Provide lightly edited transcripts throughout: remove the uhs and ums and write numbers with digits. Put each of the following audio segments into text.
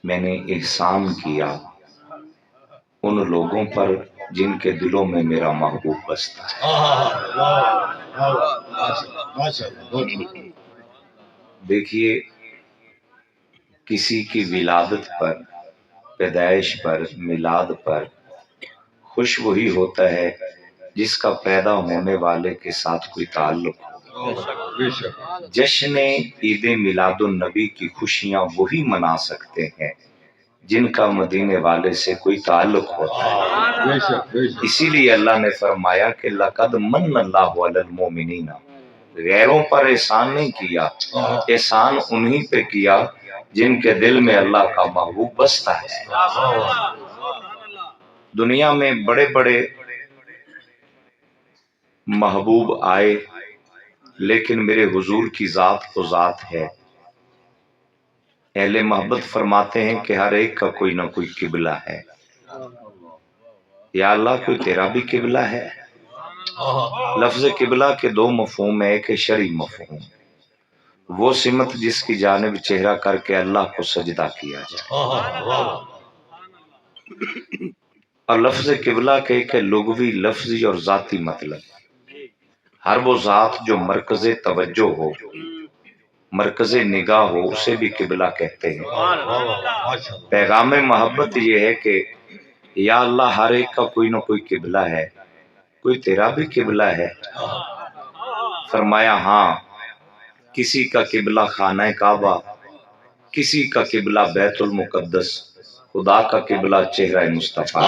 میں نے احسان کیا ان لوگوں پر جن کے دلوں میں میرا محبوب بستا ہے۔ دیکھیے، کسی کی ولادت پر، پیدائش پر، میلاد پر خوش وہی ہوتا ہے جس کا پیدا ہونے والے کے ساتھ کوئی تعلق ہو۔ جشن عید میلاد النبی کی خوشیاں وہی منا سکتے ہیں جن کا مدینے والے سے کوئی تعلق ہوتا ہے۔ اسی لیے اللہ نے فرمایا کہ لَقَدْ مَنَّ اللَّهُ عَلَى الْمُؤْمِنِينَ، غیروں پر احسان نہیں کیا، احسان انہی پہ کیا جن کے دل میں اللہ کا محبوب بستا ہے۔ دنیا میں بڑے بڑے محبوب آئے لیکن میرے حضور کی ذات تو ذات ہے۔ اہل محبت فرماتے ہیں کہ ہر ایک کا کوئی نہ کوئی قبلہ ہے۔ یا اللہ کوئی تیرا بھی قبلہ ہے؟ لفظ قبلہ کے دو مفہوم ہے، ایک شرعی مفہوم، وہ سمت جس کی جانب چہرہ کر کے اللہ کو سجدہ کیا جائے، اور لفظ قبلہ کے ایک لغوی لفظی اور ذاتی مطلب، ہر وہ ذات جو مرکز توجہ ہو، مرکز نگاہ ہو، اسے بھی قبلہ کہتے ہیں۔ پیغام محبت یہ ہے کہ یا اللہ ہر ایک کا کوئی نہ کوئی قبلہ ہے، کوئی تیرا بھی قبلہ ہے؟ فرمایا ہاں، کسی کا قبلہ خانہ کعبہ، کسی کا قبلہ بیت المقدس، خدا کا قبلہ چہرہ مصطفیٰ۔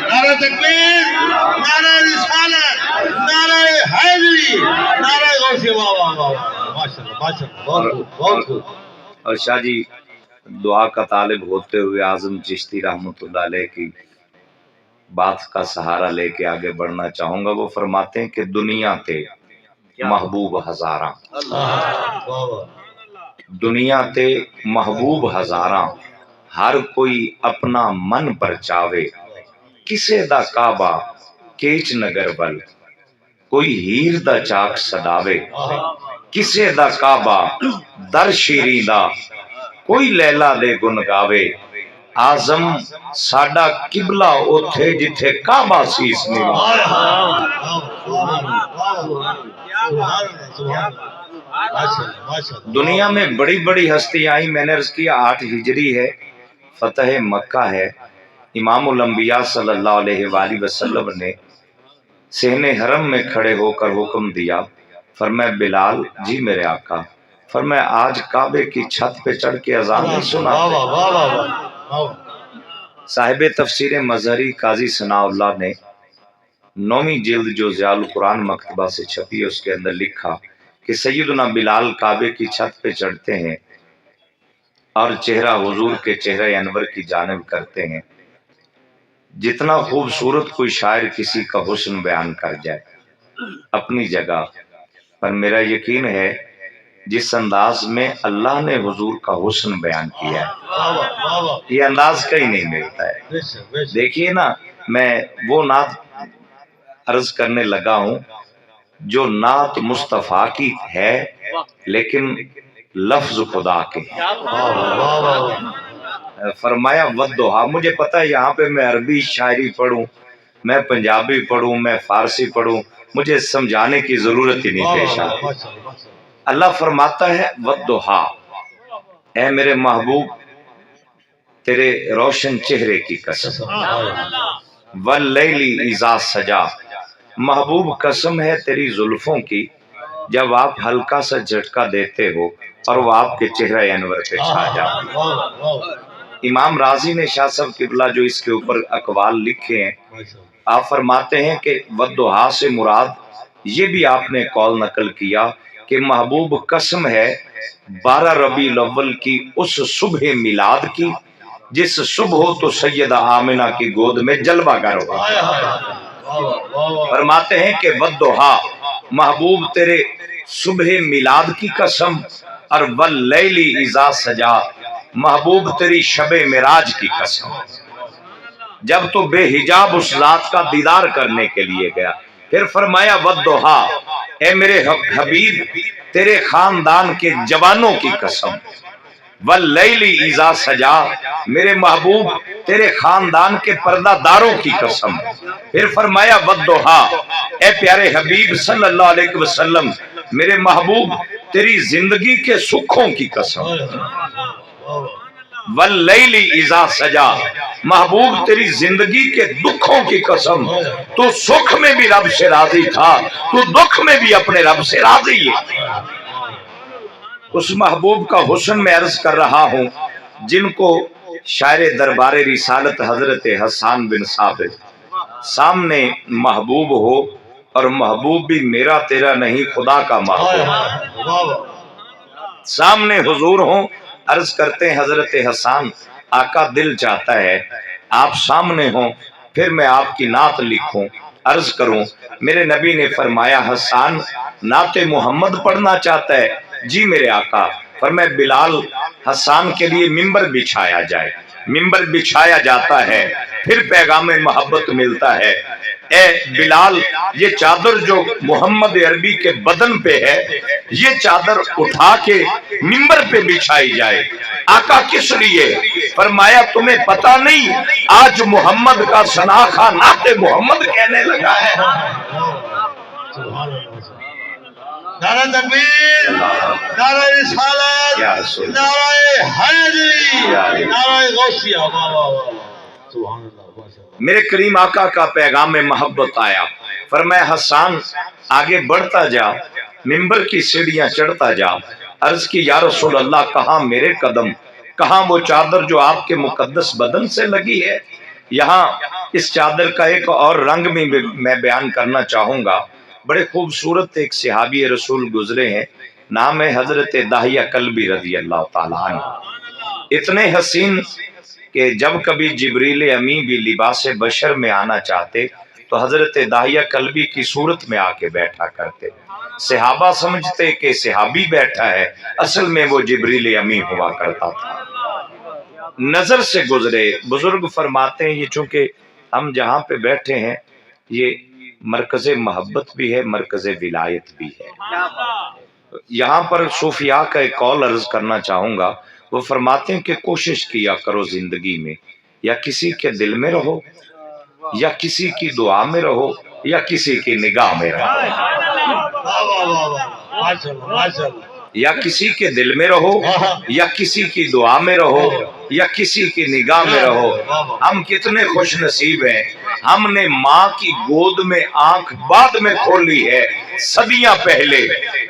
نعرہ تکبیر، نعرہ رسالت، نعرہ حیدری، نعرہ غوث بابا۔ اور شاہ جی دعا کا طالب ہوتے ہوئے اعظم چشتی رحمۃ اللہ علیہ کی بات کا سہارا لے کے آگے بڑھنا چاہوں گا۔ وہ فرماتے ہیں کہ دنیا تے محبوب ہزاراں، دنیا تے محبوب ہزاراں، ہر کوئی اپنا من پر چاوے، کسے دا کعبہ کیچ نگر ول، کوئی ہیر دا چاک سڈاوے، کسے دا کعبہ در شیریں دا، کوئی لیلا دے گن گاوے، آزم ساڈا قبلہ اوتھے جتھے کعبہ سیس نوا۔ دنیا میں بڑی بڑی ہستی آئی، میں نے عرض کیا 8 ہجری ہے، فتح مکہ ہے، امام الانبیاء صلی اللہ علیہ وآلہ وسلم نے صحن حرم میں کھڑے ہو کر حکم دیا، فرمایا بلال جی میرے آقا، فرمایا آج کعبے کی چھت پہ چڑھ کے اذان نہیں سنا۔ صاحب تفسیر مظہری قاضی ثناء اللہ نے 9ویں جلد جو ضیاء القرآن مکتبہ سے چھپی ہے اس کے اندر لکھا کہ سیدنا بلال کعبے کی چھت پہ چڑھتے ہیں اور چہرہ حضور کے چہرہ انور کی جانب کرتے ہیں۔ جتنا خوبصورت کوئی شاعر کسی کا حسن بیان کر جائے اپنی جگہ، پر میرا یقین ہے جس انداز میں اللہ نے حضور کا حسن بیان کیا ہے یہ انداز کہیں نہیں ملتا ہے۔ دیکھیے نا، میں وہ نعت عرض کرنے لگا ہوں جو نعت مصطفیٰ کی ہے لیکن لفظ خدا کے ہیں۔ فرمایا والضحیٰ، مجھے پتا ہے یہاں پہ میں عربی شاعری پڑھوں، میں پنجابی پڑھوں، میں فارسی پڑھوں، مجھے سمجھانے کی ضرورت ہی نہیں پیش آتی۔ اللہ فرماتا ہے والضحیٰ، اے میرے محبوب تیرے روشن چہرے کی قسم، واللیل اذا سجا، محبوب قسم ہے تیری زلفوں کی جب آپ ہلکا سا جھٹکا دیتے ہو اور وہ آپ کے چہرہ انور پہ چھا جاتی ہے۔ امام راضی نے شاہ صاحب قبلہ جو اس کے اوپر اقوال لکھے ہیں، آپ فرماتے ہیں کہ والضحیٰ سے مراد یہ بھی آپ نے قول نقل کیا کہ محبوب قسم ہے 12 ربیع الاول کی اس صبح میلاد کی جس صبح تو سیدہ آمنہ کی گود میں جلوہ گر ہوا۔ فرماتے ہیں کہ والضحیٰ، محبوب تیرے صبح میلاد کی قسم، اور واللیل اذا سجا، محبوب تیری شب معراج کی قسم، جب تو بے حجاب اس ذات کا دیدار کرنے کے لیے گیا۔ پھر فرمایا والضحیٰ، اے میرے حبیب تیرے خاندان کے جوانوں کی قسم، वल्लैली इज़ा सजा, मेरे महबूब तेरे खानदान के पर्दादारों की कसम। फिर फरमाया वद्दुहा, ए प्यारे हबीब सल्लल्लाहु अलैहि वसल्लम, मेरे महबूब तेरी जिंदगी के सुखों की कसम। वल्लैली इज़ा सजा, महबूब तेरी जिंदगी के दुखों की कसम। तू सुख में भी रब से राजी था, तू दुख में भी अपने रब से राजी है। उस महबूब का हुस्न में अर्ज कर रहा हूं जिनको शायर दरबारे रिसालत हजरत हसन बिन साबित सामने महबूब हो, और महबूब भी मेरा तेरा नहीं खुदा का महबूब, सामने हुजूर हो, अर्ज करते हैं हजरत हसन, आका दिल चाहता है आप सामने हो, फिर मैं आपकी नात लिखूं, अर्ज करूं। मेरे नबी ने फरमाया हसन नाते मोहम्मद पढ़ना चाहता है? जी मेरे आका। फरमाया बिलाल हसन के लिए मिंबर बिछाया जाए। मिंबर बिछाया जाता है, फिर पैगाम मोहब्बत मिलता है। ए बिलाल, ये चादर जो मोहम्मद अरबी के बदन पे है, ये चादर उठा के मिंबर पे बिछाई जाए। आका किस लिए? फरमाया तुम्हें पता नहीं, आज मोहम्मद का सनाखा नाते मोहम्मद कहने लगा है। नारा तकबीर, नारा रिसालत, नारा हैदरी, नारा गौसिया। वाह वाह वाह, सुभान अल्लाह। मेरे करीम आका का पैगाम में मोहब्बत आया। फरमाया हसन आगे बढ़ता जा, मिंबर की सीढ़ियां चढ़ता जा। अर्ज की या रसूल अल्लाह, कहाँ मेरे कदम, कहाँ वो चादर जो आपके मुकद्दस बदन से लगी है। यहाँ इस चादर का एक और रंग भी मैं बयान करना चाहूंगा। बड़े खूबसूरत एक सहाबी रसूल गुजरे हैं, नाम है हजरत दाहिया कल्बी रजी अल्लाह ताला अन्हु। इतने हसीन कि जब कभी जिब्रील अमी भी लिबास बशर में आना चाहते तो हजरत दाहिया कल्बी की सूरत में आके बैठा करते। सहाबा समझते कि सहाबी बैठा है, असल में वो जिब्रील अमी हुआ करता था। नजर से गुजरे। बुजुर्ग फरमाते हैं ये चूंकि हम जहाँ पे बैठे हैं ये मरकज मोहब्बत भी है, मरकज विलायत भी है। यहाँ पर सूफिया का एक कौल अर्ज करना चाहूंगा। वो फरमाते हैं कि कोशिश किया करो जिंदगी में, या किसी के दिल में रहो, या किसी की दुआ में रहो, या किसी की निगाह में रहो। या किसी के दिल में रहो, या किसी की दुआ में रहो, या किसी की निगाह में रहो। हम कितने खुश नसीब हैं, हमने माँ की गोद में आंख बाद में खोली है। सदियां पहले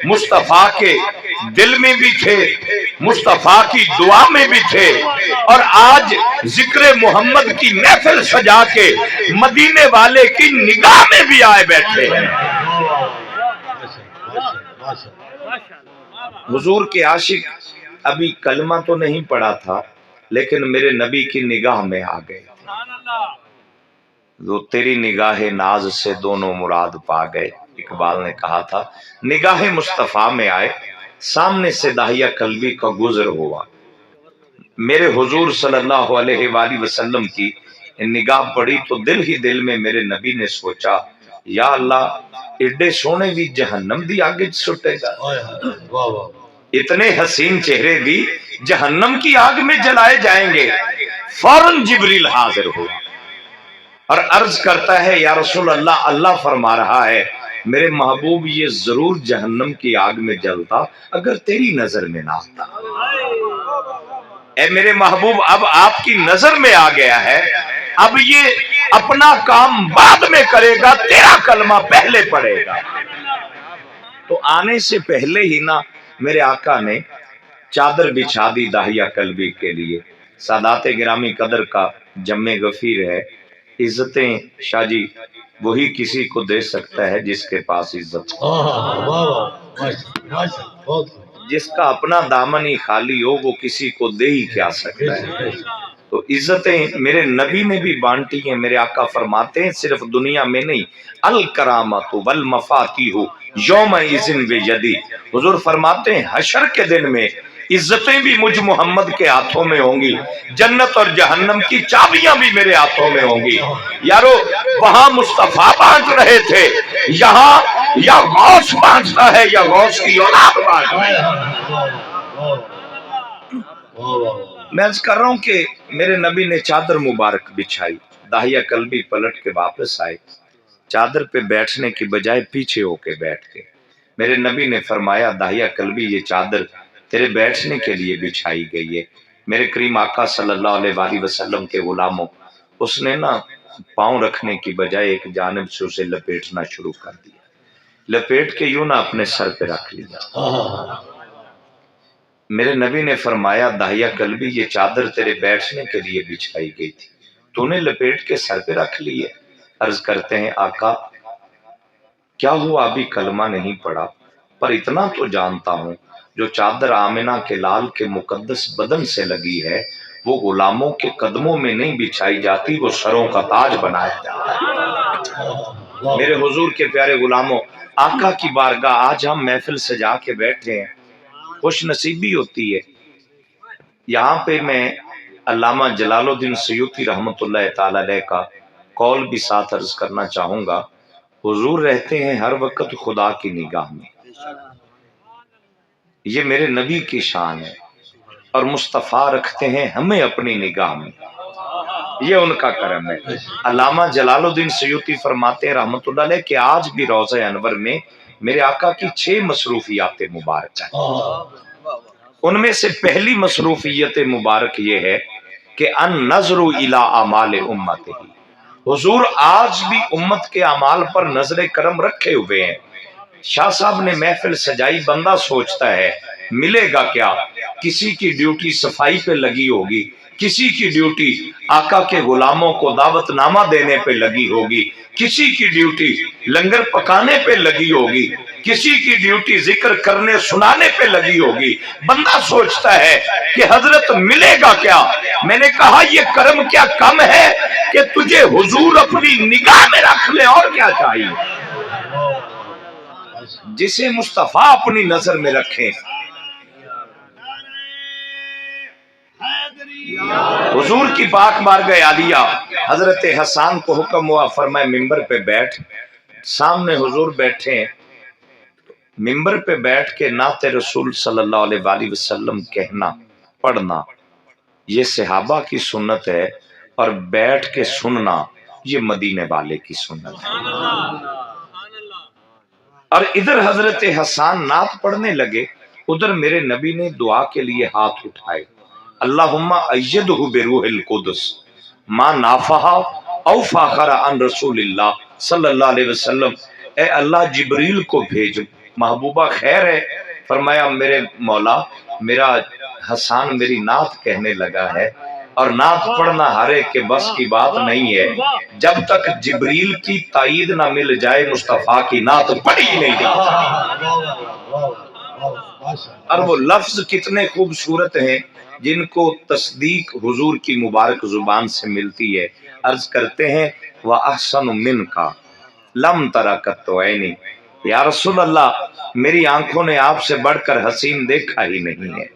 मुस्तफा के दिल में भी थे, मुस्तफा की दुआ में भी थे, और आज जिक्र मोहम्मद की महफिल सजा के मदीने वाले की निगाह में भी आए बैठे हैं। हुजूर के आशिक अभी कलमा तो नहीं पढ़ा था, लेकिन मेरे नबी की निगाह में आ गए। जो तेरी निगाह नाज से दोनों मुराद पा गए, इकबाल ने कहा था। निगाह मुस्तफा में आए, सामने से दाहिया कल्बी का गुजर हुआ। मेरे हुजूर सल्लल्लाहु अलैहि वसल्लम की निगाह पड़ी तो दिल ही दिल में मेरे नबी ने सोचा, या अल्लाह एडे सोने भी जहन्नम दी आगे सुटेगा। इतने हसीन चेहरे भी जहन्नम की आग में जलाए जाएंगे। फौरन जिब्रील हाजिर हुआ और अर्ज करता है, या रसूल अल्लाह, अल्लाह फरमा रहा है मेरे महबूब ये जरूर जहन्नम की आग में जलता अगर तेरी नजर में ना आता। ए मेरे महबूब, अब आपकी नजर में आ गया है, अब ये अपना काम बाद में करेगा, तेरा कलमा पहले पड़ेगा। तो आने से पहले ही ना मेरे आका ने चादर बिछा दी दाहिया कल्बी के लिए। सादाते गिरामी कदर का जम्मे गफीर है, इज्जतें शाह जी वही किसी को दे सकता है जिसके पास इज्जत हो। जिसका अपना दामन ही खाली हो वो किसी को दे ही क्या सकता है। तो इज्जतें मेरे नबी ने भी बांटी हैं। मेरे आका फरमाते हैं सिर्फ दुनिया में नहीं, अल करामतु वल मफातिहु यौम इज़िन बियदी। हुजूर फरमाते हैं हशर के दिन में इज्जतें भी मुझ मोहम्मद के हाथों में होंगी, जन्नत और जहन्नम की चाबियां भी मेरे हाथों में होंगी। यारो वहां मुस्तफा बांट रहे थे, यहाँ या गौस बांटता है या गौस की औलाद बांटता है। मैं अर्ज कर रहा हूं कि मेरे नबी ने चादर मुबारक बिछाई, दाहिया कल्बी पलट के वापस आए, चादर पे बैठने की बजाय पीछे होके बैठ गए। मेरे नबी ने फरमाया, दाहिया कल्बी ये चादर तेरे बैठने के लिए बिछाई गई है। मेरे करीम आका सल्लल्लाहु अलैहि वसल्लम के गुलामों, उसने ना पांव रखने की बजाय एक जानिब से उसे लपेटना शुरू कर दिया, लपेट के यूं ना अपने सर पे रख लिया। मेरे नबी ने फरमाया, दाहिया कल्बी ये चादर तेरे बैठने के लिए बिछाई गई थी, तूने लपेट के सर पे रख ली है। अर्ज करते हैं, आका क्या हुआ अभी कलमा नहीं पड़ा, पर इतना तो जानता हूं जो चादर आमिना के लाल के मुकद्दस बदन से लगी है वो गुलामों के कदमों में नहीं बिछाई जाती, वो सरों का ताज बनाया जाता है। मेरे हुजूर के प्यारे गुलामों, आका की बारगाह आज हम महफिल सजा के बैठे हैं, खुश नसीबी होती है। यहाँ पे मैं अल्लामा जलालुद्दीन सयूती रहमतुल्लाह ताला अलैह का कौल भी साथ अर्ज करना चाहूंगा। हुजूर रहते हैं हर वक्त खुदा की निगाह में, ये मेरे नबी की शान है, और मुस्तफ़ा रखते हैं हमें अपनी निगाह में, ये उनका करम है। अल्लामा जलालुद्दीन सयूती फरमाते हैं रहमतुल्लाह अलैह कि आज भी रोज़ा अनवर में मेरे आका की 6 मसरूफियात मुबारक है। उनमें से पहली मसरूफियत मुबारक ये है कि अन नजरु इला अमाल उम्मत, हुजूर आज भी उम्मत के अमाल पर नजर करम रखे हुए हैं। शाह साहब ने महफिल सजाई, बंदा सोचता है मिलेगा क्या, किसी की ड्यूटी सफाई पे लगी होगी, किसी की ड्यूटी आका के गुलामों को दावतनामा देने पे लगी होगी, किसी की ड्यूटी लंगर पकाने पे लगी होगी, किसी की ड्यूटी जिक्र करने सुनाने पे लगी होगी। बंदा सोचता है कि हजरत मिलेगा क्या। मैंने कहा ये कर्म क्या कम है कि तुझे हुजूर अपनी निगाह में रख ले, और क्या चाहिए। जिसे मुस्तफा अपनी नजर में रखे, हुजूर की पाक बारगाह आलिया हजरत हसन को हुक्म हुआ, फरमाए मिंबर पे बैठ। सामने हुजूर बैठे, मिंबर पे बैठ के नाते रसूल सल्लल्लाहु अलैहि वसल्लम कहना पढ़ना ये सहाबा की सुन्नत है, और बैठ के सुनना ये मदीने वाले की सुन्नत है। और इधर हजरत हसन नात पढ़ने लगे, उधर मेरे नबी ने दुआ के लिए हाथ उठाए, अल्लाहुम्मा अय्यदहु बिरूहिल कुद्स मा नाफहा औ फाखरा अन रसूलिल्लाह सल्लल्लाहु अलैहि वसल्लम। ए अल्लाह जिब्रील को भेज, महबूबा खैर है। फरमाया मेरे मौला, मेरा हसन मेरी नात कहने लगा है, और नात पढ़ना हर एक के बस की बात नहीं है, जब तक जिब्रील की ताईद ना मिल जाए मुस्तफा की नात पढ़ी नहीं जाती। और वो लफ्ज कितने खूबसूरत हैं जिनको तस्दीक हुजूर की मुबारक जुबान से मिलती है। अर्ज करते हैं, व अहसन मिनका लम तरकत ऐनी, या रसूल अल्लाह मेरी आंखों ने आपसे बढ़कर हसीन देखा ही नहीं है।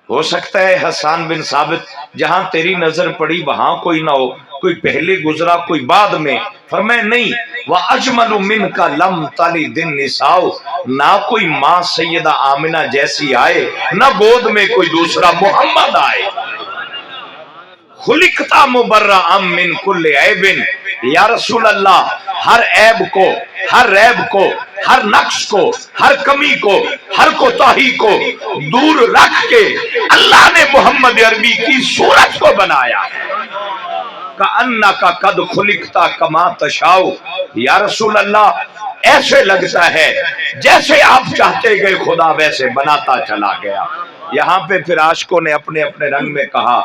हो सकता है हसन बिन साबित जहां तेरी नजर पड़ी वहां कोई ना हो, कोई पहले गुजरा कोई बाद में। फरमाए नहीं, वह अजमलु मिनका लम तली दिन निसाओ, ना कोई माँ सैयदा आमिना जैसी आए, ना गोद में कोई दूसरा मोहम्मद आए। खुलिकता मुबर्रा अम मिन कुल्ले ऐबिन, या रसूल अल्लाह हर ऐब को, हर रैब को, हर नक्श को, हर कमी को, हर कोताही को दूर रख के अल्लाह ने मोहम्मद अरबी की सूरत को बनाया। का अन्ना का कद खुलिकता कमा तशाओ, या रसूल अल्लाह ऐसे लगता है जैसे आप चाहते गए खुदा वैसे बनाता चला गया। यहाँ पे फिर आशिकों ने अपने अपने रंग में कहा,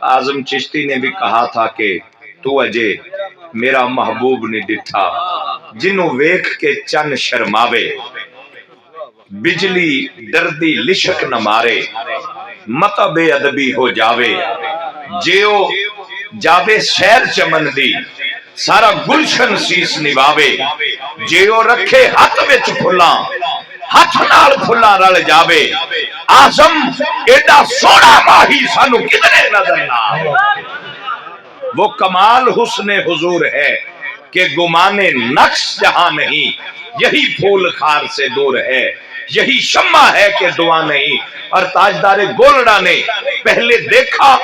आजम चिश्ती ने भी कहा था कि तू अजय मेरा महबूब ने डिठा, जिन्हों वेख के चन शर्मावे, बिजली दर्दी लिशक न मारे, मता बेअदबी हो जावे, जेओ जावे शहर चमन दी, सारा गुलशन सीस निभावे, जेओ रखे हाथ विच फुल्लां, हाथ नाल फुल्लां रल जावे, आजम एडा सोना माही सानू किधरे नजर ना आवे। वो कमाल हुस्ने हुजूर है कि गुमाने नक्श जहां नहीं, यही फूल खार से दूर है। یہی شمع ہے کہ دعا نہیں، اور تاجدار گولڑا نے پہلے دیکھا